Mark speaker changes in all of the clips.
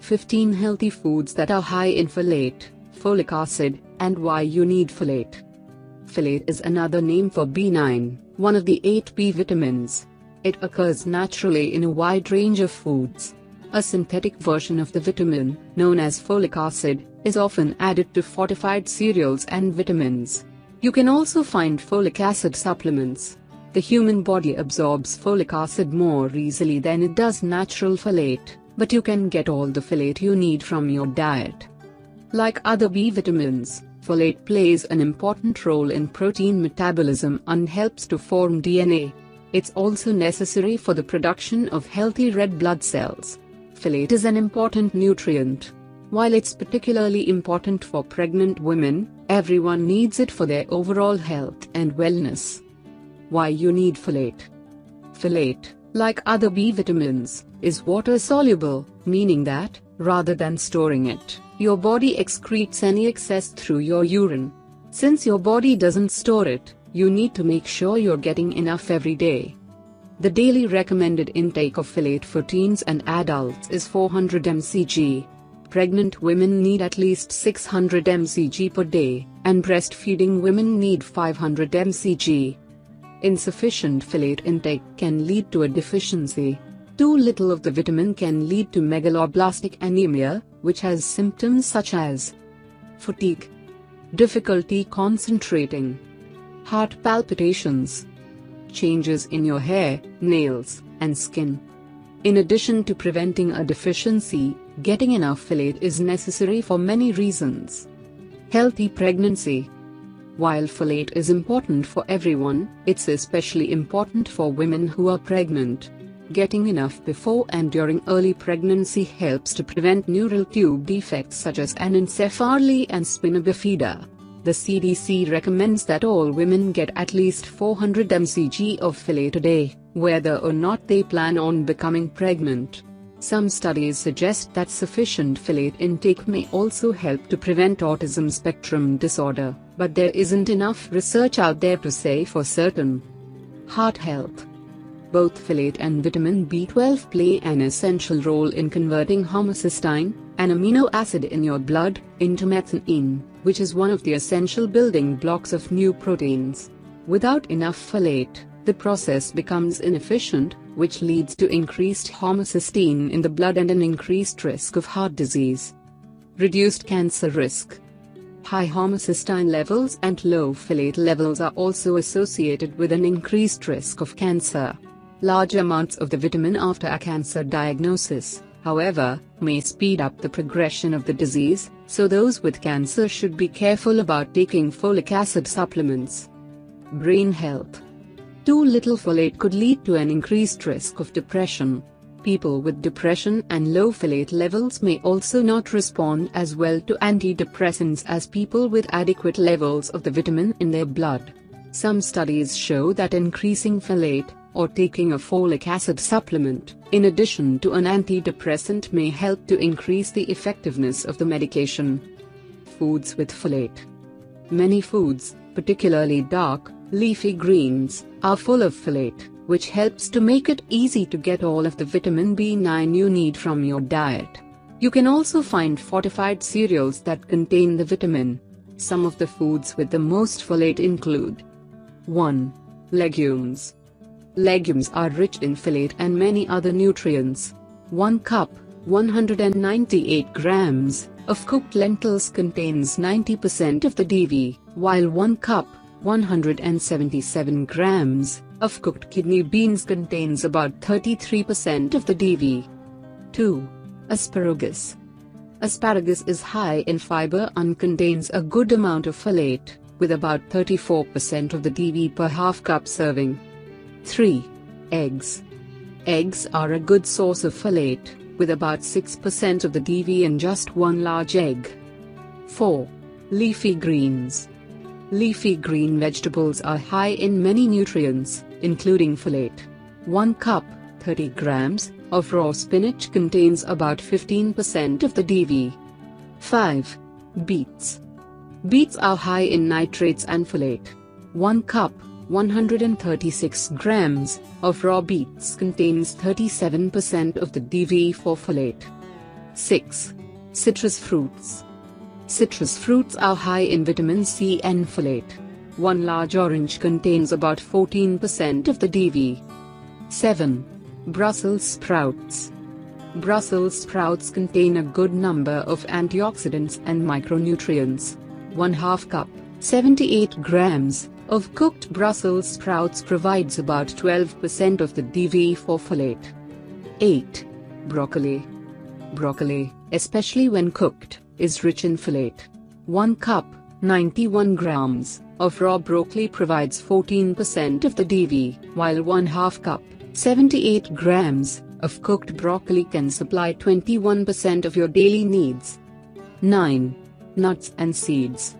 Speaker 1: 15 healthy foods that are high in folate, folic acid, and why you need folate. Folate is another name for B9, one of the 8 B vitamins. It occurs naturally in a wide range of foods. A synthetic version of the vitamin, known as folic acid, is often added to fortified cereals and vitamins. You can also find folic acid supplements. The human body absorbs folic acid more easily than it does natural folate, but you can get all the folate you need from your diet. Like other B vitamins, folate plays an important role in protein metabolism and helps to form DNA. It's also necessary for the production of healthy red blood cells. Folate is an important nutrient. While it's particularly important for pregnant women, everyone needs it for their overall health and wellness. Why you need folate. Folate, like other B vitamins, is water-soluble, meaning that, rather than storing it, your body excretes any excess through your urine. Since your body doesn't store it, you need to make sure you're getting enough every day. The daily recommended intake of folate for teens and adults is 400 mcg. Pregnant women need at least 600 mcg per day, and breastfeeding women need 500 mcg. Insufficient folate intake can lead to a deficiency. Too little of the vitamin can lead to megaloblastic anemia, which has symptoms such as fatigue, difficulty concentrating, heart palpitations, changes in your hair, nails, and skin. In addition to preventing a deficiency, getting enough folate is necessary for many reasons. Healthy pregnancy. While folate is important for everyone, it's especially important for women who are pregnant. Getting enough before and during early pregnancy helps to prevent neural tube defects such as anencephaly and spina bifida. The CDC recommends that all women get at least 400 mcg of folate a day, whether or not they plan on becoming pregnant. Some studies suggest that sufficient folate intake may also help to prevent autism spectrum disorder, but there isn't enough research out there to say for certain. Heart health. Both folate and vitamin B12 play an essential role in converting homocysteine, an amino acid in your blood, into methionine, which is one of the essential building blocks of new proteins. Without enough folate, the process becomes inefficient, which leads to increased homocysteine in the blood and an increased risk of heart disease. Reduced cancer risk. High homocysteine levels and low folate levels are also associated with an increased risk of cancer. Large amounts of the vitamin after a cancer diagnosis, however, may speed up the progression of the disease, so those with cancer should be careful about taking folic acid supplements. Brain health. Too little folate could lead to an increased risk of depression. People with depression and low folate levels may also not respond as well to antidepressants as people with adequate levels of the vitamin in their blood. Some studies show that increasing folate, or taking a folic acid supplement, in addition to an antidepressant may help to increase the effectiveness of the medication. Foods with folate. Many foods, particularly dark, leafy greens, are full of folate, which helps to make it easy to get all of the vitamin B9 you need from your diet. You can also find fortified cereals that contain the vitamin. Some of the foods with the most folate include 1. Legumes. Legumes are rich in folate and many other nutrients. 1 cup, 198 grams, of cooked lentils contains 90% of the DV, while 1 cup, 177 grams, of cooked kidney beans contains about 33% of the DV. 2. Asparagus. Asparagus is high in fiber and contains a good amount of folate, with about 34% of the DV per half cup serving. 3. Eggs. Eggs are a good source of folate, with about 6% of the DV in just one large egg. 4. Leafy greens. Leafy green vegetables are high in many nutrients, including folate. 1 cup, 30 grams, of raw spinach contains about 15% of the DV. 5. Beets. Beets are high in nitrates and folate. 1 cup, 136 grams, of raw beets contains 37% of the DV for folate. 6. Citrus fruits. Citrus fruits are high in vitamin C and folate. One large orange contains about 14% of the DV. 7. Brussels sprouts. Brussels sprouts contain a good number of antioxidants and micronutrients. 1/2 cup, 78 grams, of cooked Brussels sprouts provides about 12% of the DV for folate. 8. Broccoli. Broccoli, especially when cooked, is rich in folate. 1 cup, 91 grams, of raw broccoli provides 14% of the DV, while 1/2 cup, 78 grams, of cooked broccoli can supply 21% of your daily needs. 9. Nuts and seeds.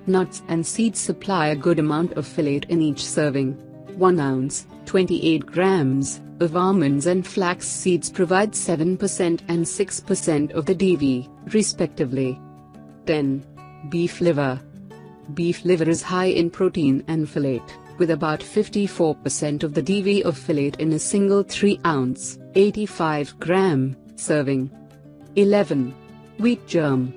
Speaker 1: Nuts and seeds supply a good amount of folate in each serving. 1 ounce, 28 grams, of almonds and flax seeds provide 7% and 6% of the DV, respectively. 10. Beef liver. Beef liver is high in protein and folate, with about 54% of the DV of folate in a single 3-ounce, 85-gram, serving. 11. Wheat germ.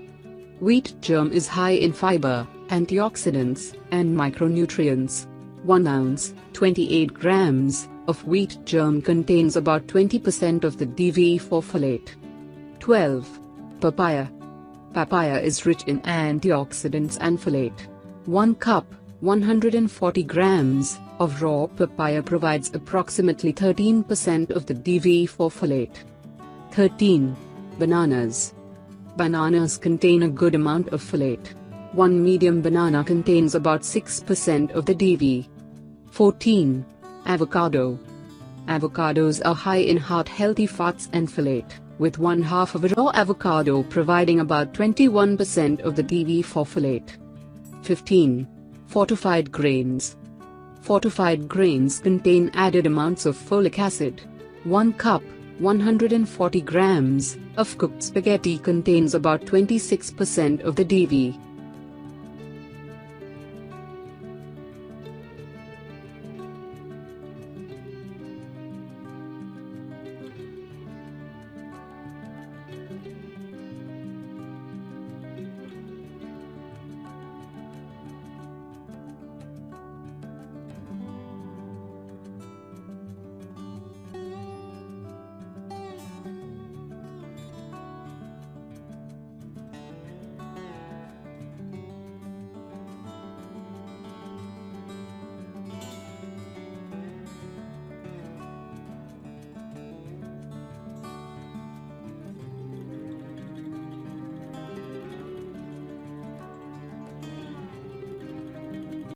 Speaker 1: Wheat germ is high in fiber, antioxidants, and micronutrients. 1 ounce, 28 grams, of wheat germ contains about 20% of the DV for folate. 12. Papaya. Papaya is rich in antioxidants and folate. 1 cup, 140 grams, of raw papaya provides approximately 13% of the DV for folate. 13. Bananas. Bananas contain a good amount of folate. 1 medium banana contains about 6% of the DV. 14. Avocado. Avocados are high in heart-healthy fats and folate, with 1/2 of a raw avocado providing about 21% of the DV for folate. 15. Fortified grains. Fortified grains contain added amounts of folic acid. 1 cup, 140 grams, of cooked spaghetti contains about 26% of the DV.